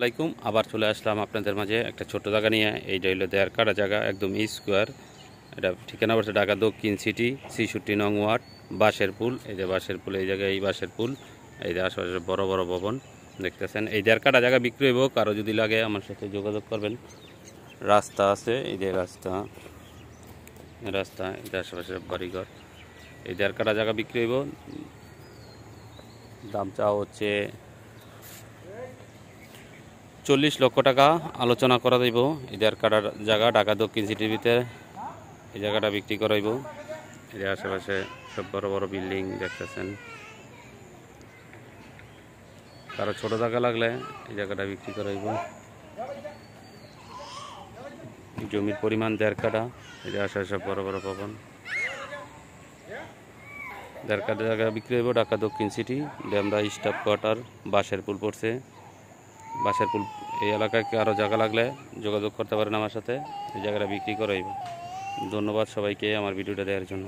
আসসালামাইকুম আবার চলে আসলাম আপনাদের মাঝে একটা ছোট জায়গা নিয়ে। এইটা হইলো দেয়ার কাটা জায়গা, একদম স্কোয়ার। এটা ঠিকানা পড়ছে ঢাকা দক্ষিণ সিটি 66 নং ওয়ার্ড। বাঁশের পুল, এই যে বাঁশের পুল, এই জায়গায় এই বাঁশের পুল, এই যে আশেপাশে বড় বড় ভবন দেখতেছেন। এই দেয়ার কাটা জায়গা বিক্রি হইব, কারো যদি লাগে আমার সাথে যোগাযোগ করবেন। রাস্তা আছে, এই যে রাস্তা, এই যে আশেপাশে বাড়িঘর। এই দেয়ার কাটা জায়গা বিক্রি হইব। দাম চাওয়া হচ্ছে 40 লক্ষ টাকা, আলোচনা করা যাইব। এদের কাটার জায়গা ঢাকা দক্ষিণ সিটির ভিতরে এই জায়গাটা বিক্রি করাইব। এদের আশেপাশে সব বড় বড় বিল্ডিং দেখতেছেন। কারো ছোট জায়গা লাগলে এই জায়গাটা বিক্রি করাইব। জমির পরিমাণ 1.5 কাঠা। এদের আশেপাশে বড় বড় ভবন। 1.5 কাঠা জায়গা বিক্রি হইব ঢাকা দক্ষিণ সিটি, ডেমরা স্টাফ কোয়ার্টার, বাঁশের পুল পড়ছে। বাঁশের পুল এই এলাকায় আরও জায়গা লাগলে যোগাযোগ করতে পারেন আমার সাথে। এই জায়গাটা বিক্রি করাইব। ধন্যবাদ সবাইকে আমার ভিডিওটা দেওয়ার জন্য।